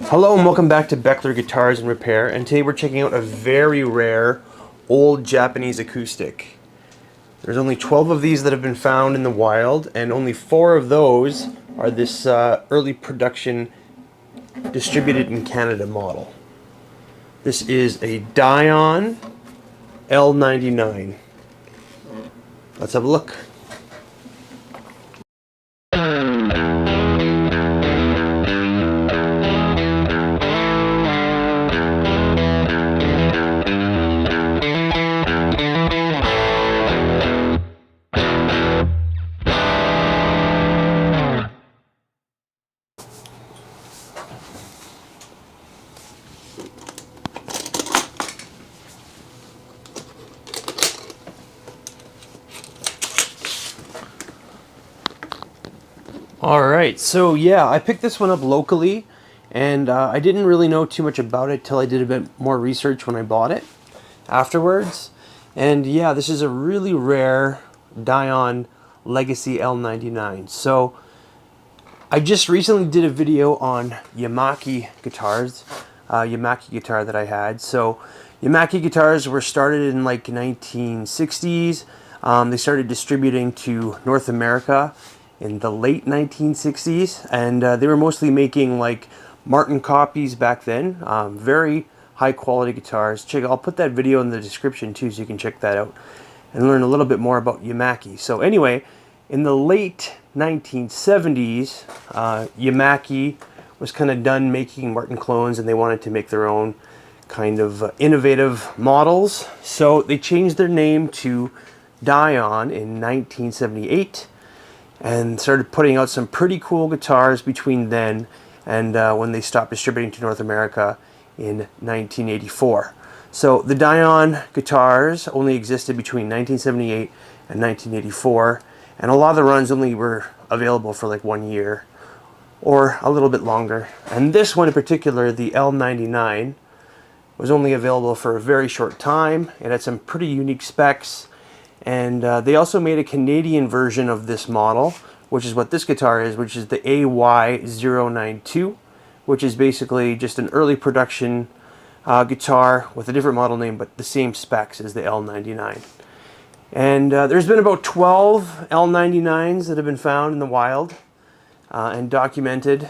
Hello and welcome back to Beckler Guitars and Repair, and today we're checking out a very rare old Japanese acoustic. There's only 12 of these that have been found in the wild, and only 4 of those are this early production distributed in Canada model. This is a Daion L-99. Let's have a look. Alright, so yeah, I picked this one up locally, and I didn't really know too much about it till I did a bit more research when I bought it afterwards. And yeah, this is a really rare Daion Legacy L-99. So I just recently did a video on Yamaki guitars, Yamaki guitar that I had. So Yamaki guitars were started in like 1960s. They started distributing to North America in the late 1960s, and they were mostly making like Martin copies back then. Very high quality guitars. I'll put that video in the description too, so you can check that out and learn a little bit more about Yamaki. So anyway, in the late 1970s, Yamaki was kind of done making Martin clones, and they wanted to make their own kind of innovative models. So they changed their name to Daion in 1978. And started putting out some pretty cool guitars between then and when they stopped distributing to North America in 1984. So the Daion guitars only existed between 1978 and 1984, and a lot of the runs only were available for like 1 year or a little bit longer. And this one in particular, the L-99, was only available for a very short time. It had some pretty unique specs. And they also made a Canadian version of this model, which is what this guitar is, which is the AY-092, which is basically just an early production guitar with a different model name, but the same specs as the L-99. And there's been about 12 L-99s that have been found in the wild and documented.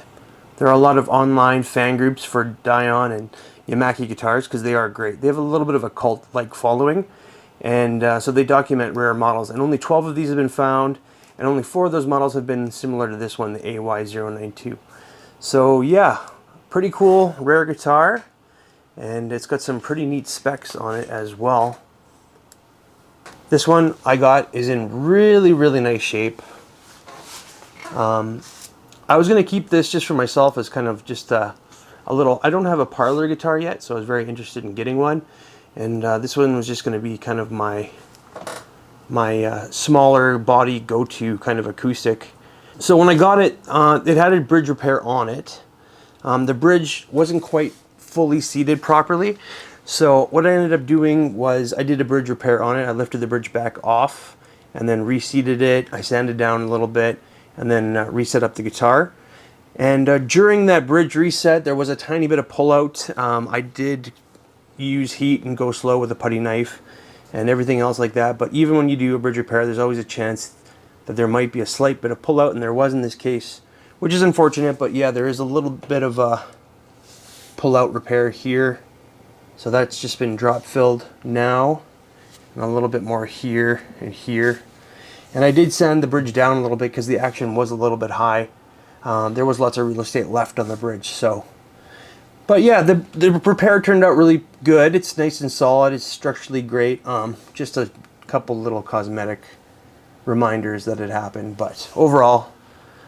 There are a lot of online fan groups for Daion and Yamaki guitars because they are great. They have a little bit of a cult-like following. And so they document rare models, and only 12 of these have been found, and only 4 of those models have been similar to this one, the AY-092. So yeah, pretty cool, rare guitar, and it's got some pretty neat specs on it as well. This one I got is in really, really nice shape. I was going to keep this just for myself as kind of just a little, I don't have a parlor guitar yet, so I was very interested in getting one. And this one was just going to be kind of my smaller body go-to kind of acoustic. So when I got it, it had a bridge repair on it. The bridge wasn't quite fully seated properly. So what I ended up doing was I did a bridge repair on it. I lifted the bridge back off and then reseated it. I sanded down a little bit and then reset up the guitar. And during that bridge reset, there was a tiny bit of pullout. I did use heat and go slow with a putty knife and everything else like that, but even when you do a bridge repair, there's always a chance that there might be a slight bit of pullout, and there was in this case, which is unfortunate. But yeah, there is a little bit of a pullout repair here, so that's just been drop filled now, and a little bit more here and here. And I did sand the bridge down a little bit because the action was a little bit high. There was lots of real estate left on the bridge, so. But yeah, the repair turned out really good. It's nice and solid. It's structurally great. Just a couple little cosmetic reminders that it happened. But overall,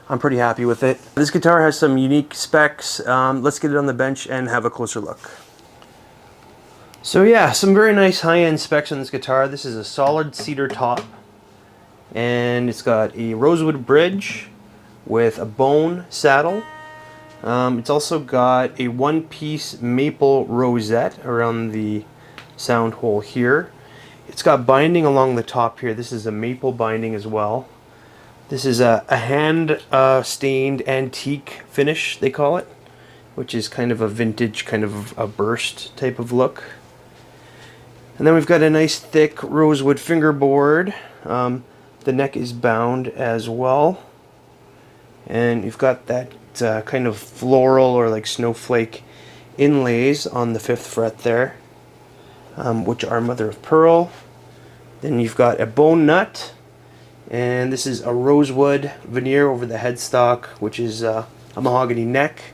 I'm pretty happy with it. This guitar has some unique specs. Let's get it on the bench and have a closer look. So yeah, some very nice high-end specs on this guitar. This is a solid cedar top. And it's got a rosewood bridge with a bone saddle. It's also got a one-piece maple rosette around the sound hole here. It's got binding along the top here. This is a maple binding as well. This is a hand stained antique finish, they call it. which is kind of a vintage, kind of a burst type of look. And then we've got a nice thick rosewood fingerboard. The neck is bound as well. And you've got that kind of floral or like snowflake inlays on the 5th fret there, which are mother of pearl. Then you've got a bone nut, and this is a rosewood veneer over the headstock, which is a mahogany neck.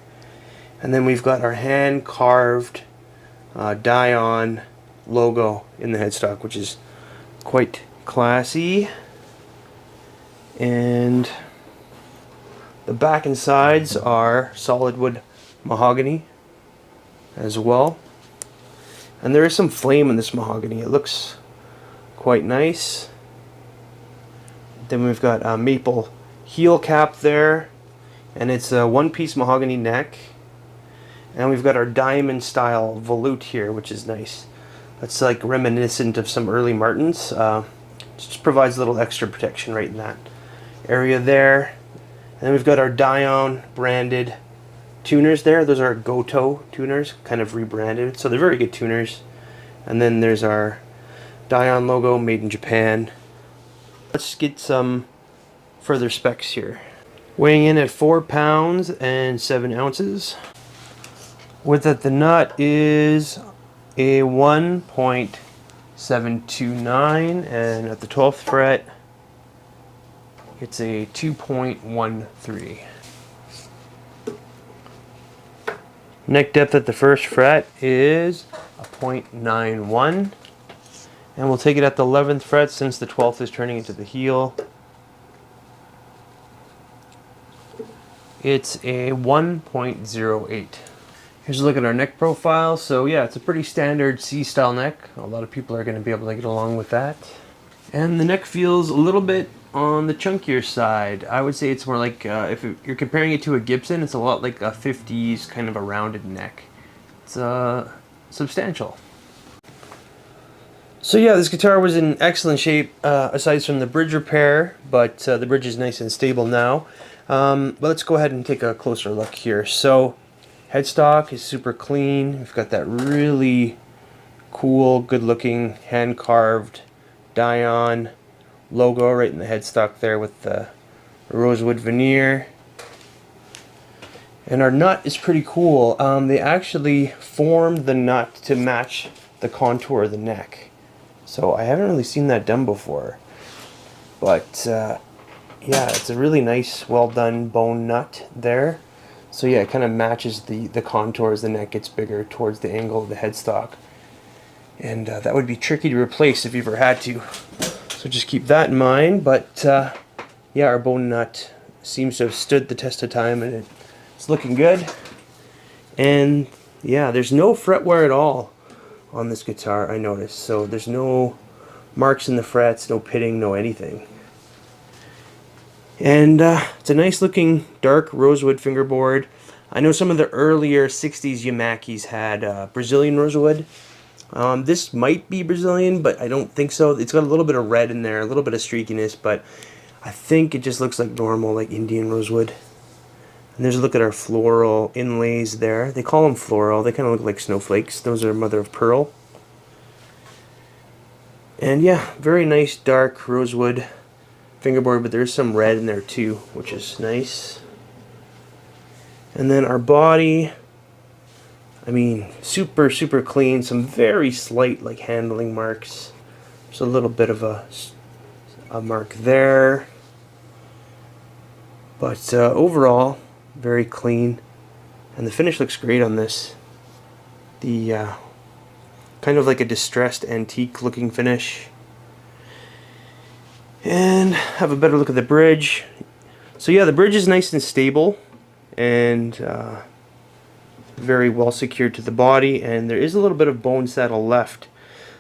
And then we've got our hand carved Daion logo in the headstock, which is quite classy. And the back and sides are solid wood mahogany as well. And there is some flame in this mahogany. It looks quite nice. Then we've got a maple heel cap there, and it's a one-piece mahogany neck. And we've got our diamond style volute here, which is nice. That's like reminiscent of some early Martins. Just provides a little extra protection right in that area there. And then we've got our Daion branded tuners there. Those are Goto tuners, kind of rebranded. So they're very good tuners. And then there's our Daion logo, made in Japan. Let's get some further specs here. Weighing in at 4 pounds and 7 ounces. Width at the nut is a 1.729, and at the 12th fret it's a 2.13. Neck depth at the 1st fret is a 0.91, and we'll take it at the 11th fret since the 12th is turning into the heel. It's a 1.08. Here's a look at our neck profile. So yeah, it's a pretty standard C-style neck. A lot of people are going to be able to get along with that. And the neck feels a little bit on the chunkier side. I would say it's more like, if you're comparing it to a Gibson, it's a lot like a 50s kind of a rounded neck. It's substantial. So yeah, this guitar was in excellent shape aside from the bridge repair, but the bridge is nice and stable now. But let's go ahead and take a closer look here. So headstock is super clean. We've got that really cool, good-looking, hand-carved Daion logo right in the headstock there with the rosewood veneer. And our nut is pretty cool. They actually formed the nut to match the contour of the neck. So I haven't really seen that done before. But yeah, it's a really nice, well-done bone nut there. So yeah, it kind of matches the contour as the neck gets bigger towards the angle of the headstock. And that would be tricky to replace if you ever had to. So just keep that in mind. But yeah, our bone nut seems to have stood the test of time, and it's looking good. And yeah, there's no fret wear at all on this guitar, I noticed. So there's no marks in the frets, no pitting, no anything. And it's a nice looking dark rosewood fingerboard. I know some of the earlier 60s Yamakis had Brazilian rosewood. This might be Brazilian, but I don't think so. It's got a little bit of red in there, a little bit of streakiness, but I think it just looks like normal, like Indian rosewood. And there's a look at our floral inlays there. They call them floral. They kind of look like snowflakes. Those are mother of pearl. And yeah, very nice dark rosewood fingerboard, but there's some red in there too, which is nice. And then our body, I mean, super clean. Some very slight like handling marks. There's a little bit of a mark there, but overall very clean, and the finish looks great on this. The kind of like a distressed antique looking finish. And have a better look at the bridge. So yeah, the bridge is nice and stable and very well secured to the body, and there is a little bit of bone saddle left.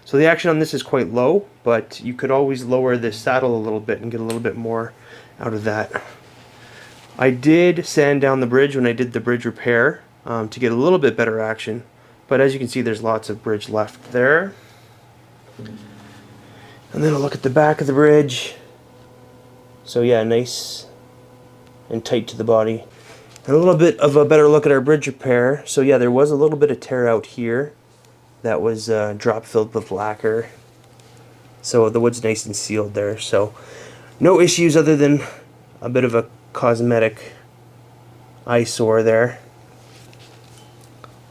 So the action on this is quite low, but you could always lower the saddle a little bit and get a little bit more out of that. I did sand down the bridge when I did the bridge repair to get a little bit better action, but as you can see, there's lots of bridge left there. And then I'll look at the back of the bridge. So yeah, nice and tight to the body. And a little bit of a better look at our bridge repair. So yeah, there was a little bit of tear out here that was drop filled with lacquer. So the wood's nice and sealed there. So no issues other than a bit of a cosmetic eyesore there.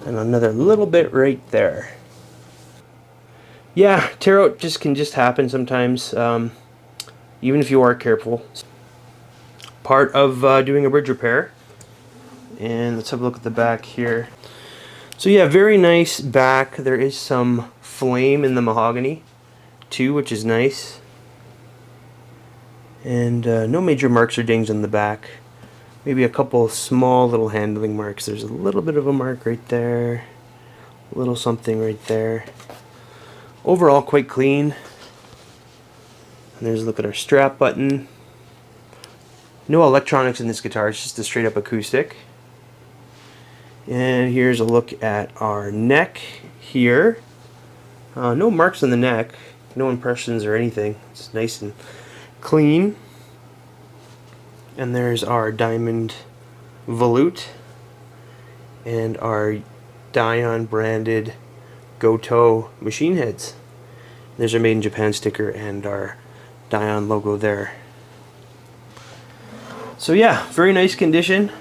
And another little bit right there. Yeah, tear out can just happen sometimes, even if you are careful. Part of doing a bridge repair. And let's have a look at the back here. So yeah, very nice back. There is some flame in the mahogany too, which is nice. And no major marks or dings on the back. Maybe a couple small little handling marks. There's a little bit of a mark right there. A little something right there. Overall quite clean. And there's a look at our strap button. No electronics in this guitar, it's just a straight up acoustic. And here's a look at our neck here. No marks on the neck, no impressions or anything. It's nice and clean. And there's our diamond volute and our Daion branded Goto machine heads. There's our Made in Japan sticker and our Daion logo there. So yeah, very nice condition.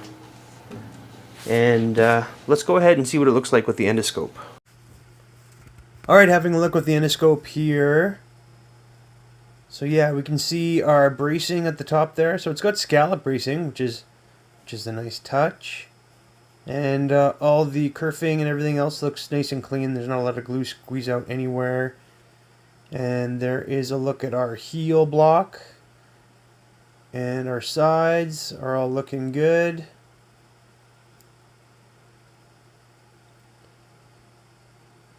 And let's go ahead and see what it looks like with the endoscope. Alright, having a look with the endoscope here. So yeah, we can see our bracing at the top there. So it's got scallop bracing, which is a nice touch. And all the kerfing and everything else looks nice and clean. There's not a lot of glue squeeze out anywhere. And there is a look at our heel block. And our sides are all looking good.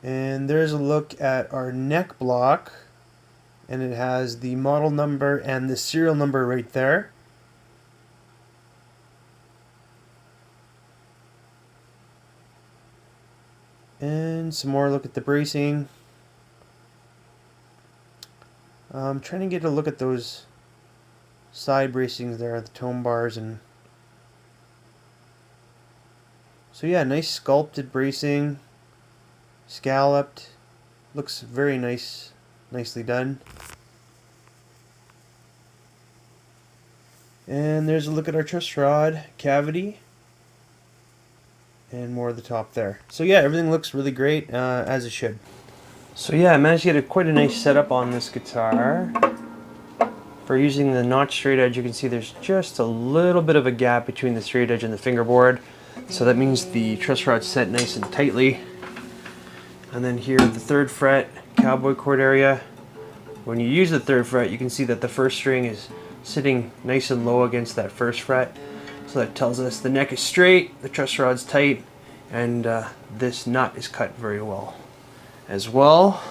And there's a look at our neck block, and it has the model number and the serial number right there. And some more look at the bracing. I'm trying to get a look at those side bracings there, the tone bars, and so yeah, nice sculpted bracing. Scalloped, looks very nice, nicely done. And there's a look at our truss rod cavity and more of the top there. So yeah, everything looks really great, as it should. So yeah, I managed to get quite a nice setup on this guitar. For using the notch straight edge, you can see there's just a little bit of a gap between the straight edge and the fingerboard. So that means the truss rod's set nice and tightly. And then here the 3rd fret, cowboy chord area. When you use the 3rd fret, you can see that the 1st string is sitting nice and low against that 1st fret. So that tells us the neck is straight, the truss rod's tight, and this nut is cut very well as well.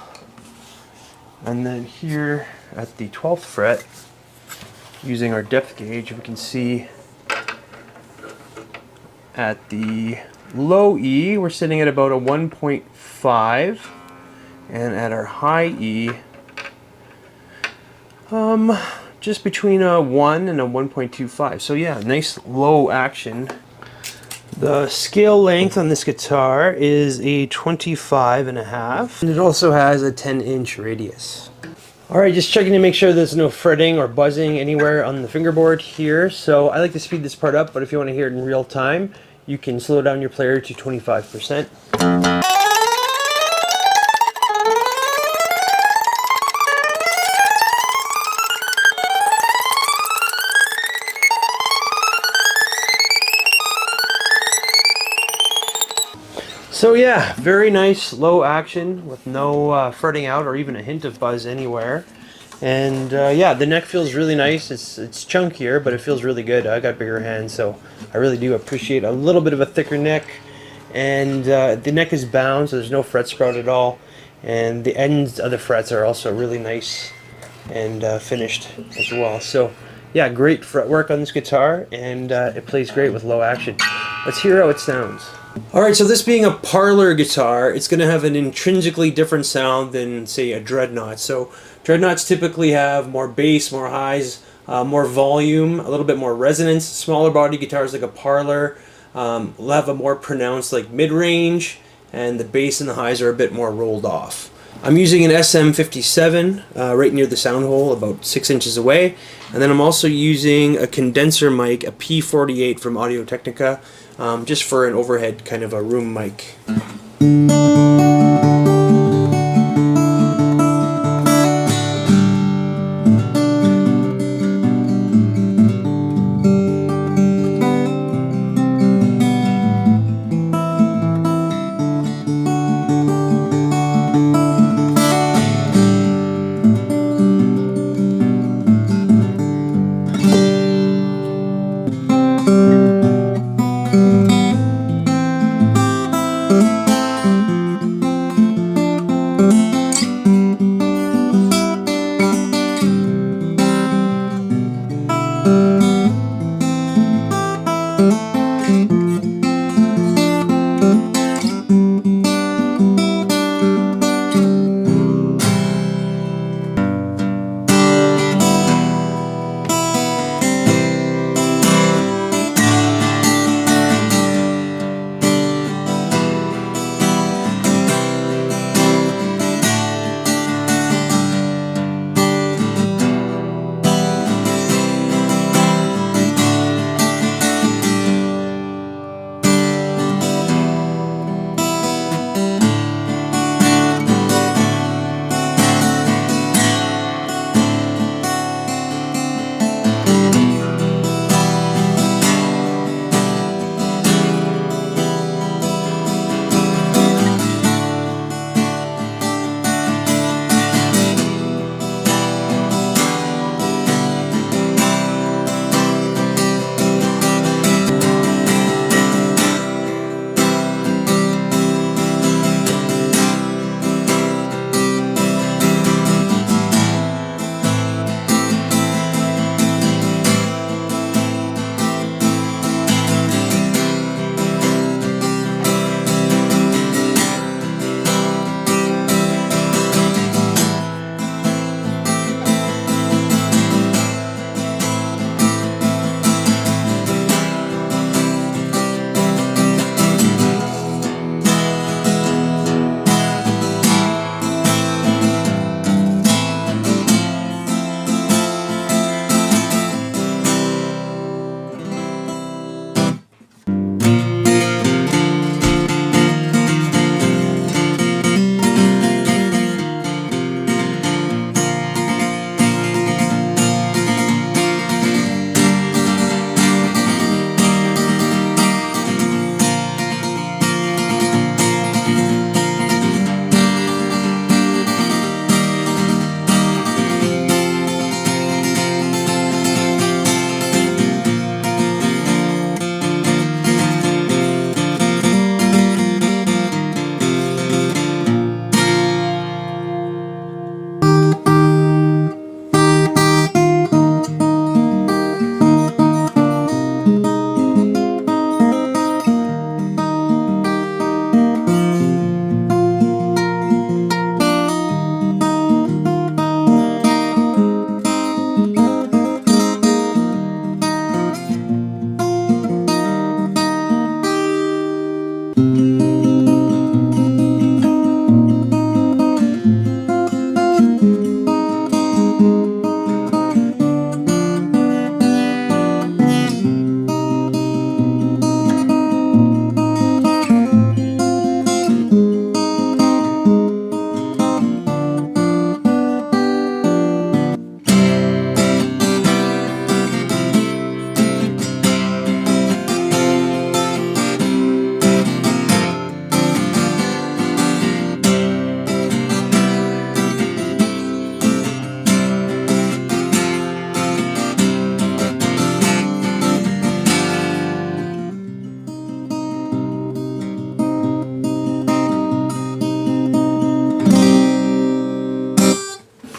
And then here at the 12th fret, using our depth gauge, we can see at the low E, we're sitting at about a 1.5, and at our high E, just between a 1 and a 1.25. So yeah, nice low action. The scale length on this guitar is a 25.5, and it also has a 10-inch radius. Alright, just checking to make sure there's no fretting or buzzing anywhere on the fingerboard here. So I like to speed this part up, but if you want to hear it in real time, you can slow down your player to 25%. So yeah, very nice low action with no fretting out or even a hint of buzz anywhere. And yeah, the neck feels really nice. It's chunkier, but it feels really good. I got bigger hands, so I really do appreciate a little bit of a thicker neck. And the neck is bound, so there's no fret sprout at all. And the ends of the frets are also really nice and finished as well. So yeah, great fretwork on this guitar, and it plays great with low action. Let's hear how it sounds. Alright, so this being a parlor guitar, it's going to have an intrinsically different sound than, say, a dreadnought. So dreadnoughts typically have more bass, more highs, more volume, a little bit more resonance. Smaller body guitars like a parlor will have a more pronounced like mid-range, and the bass and the highs are a bit more rolled off. I'm using an SM57 right near the sound hole, about 6 inches away, and then I'm also using a condenser mic, a P48 from Audio-Technica, just for an overhead kind of a room mic.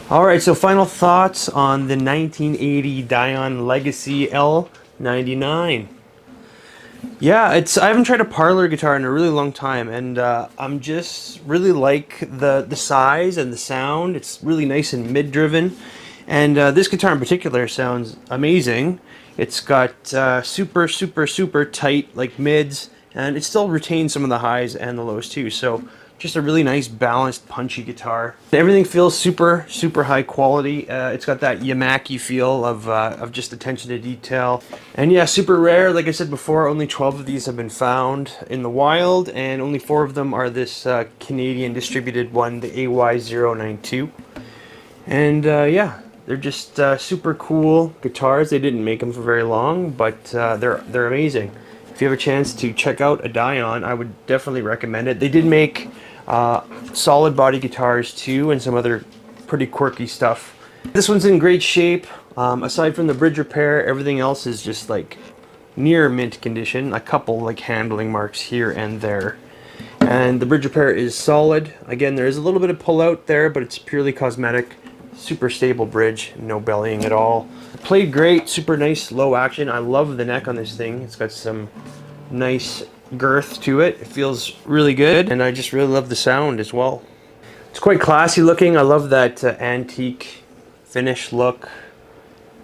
Alright, so final thoughts on the 1980 Daion Legacy L-99. Yeah, I haven't tried a parlor guitar in a really long time, and I'm just really like the size and the sound. It's really nice and mid-driven, and this guitar in particular sounds amazing. It's got super, super, super tight like mids, and it still retains some of the highs and the lows too. So just a really nice, balanced, punchy guitar. Everything feels super, super high quality. It's got that Yamaki feel of just attention to detail. And yeah, super rare. Like I said before, only 12 of these have been found in the wild, and only 4 of them are this Canadian distributed one, the AY092. And yeah, they're just super cool guitars. They didn't make them for very long, but they're amazing. If you have a chance to check out a Daion, I would definitely recommend it. They did make solid body guitars too, and some other pretty quirky stuff. This one's in great shape. Aside from the bridge repair, everything else is just like near mint condition. A couple like handling marks here and there. And the bridge repair is solid. Again, there is a little bit of pull out there, but it's purely cosmetic. Super stable bridge, no bellying at all. Played great, super nice low action. I love the neck on this thing. It's got some nice girth to it. It feels really good, and I just really love the sound as well. It's quite classy looking. I love that antique finish look,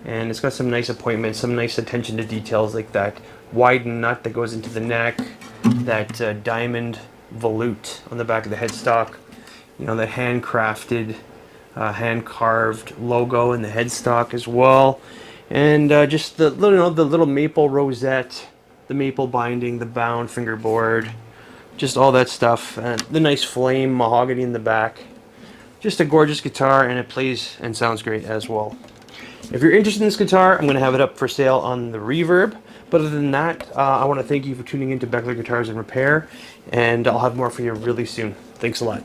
and it's got some nice appointments, some nice attention to details, like that widened nut that goes into the neck, that diamond volute on the back of the headstock, you know, the handcrafted hand-carved logo in the headstock as well, and just the little maple rosette, the maple binding, the bound fingerboard, just all that stuff, and the nice flame mahogany in the back. Just a gorgeous guitar, and it plays and sounds great as well. If you're interested in this guitar, I'm going to have it up for sale on the Reverb. But other than that, I want to thank you for tuning in to Beckler Guitars and Repair, and I'll have more for you really soon. Thanks a lot.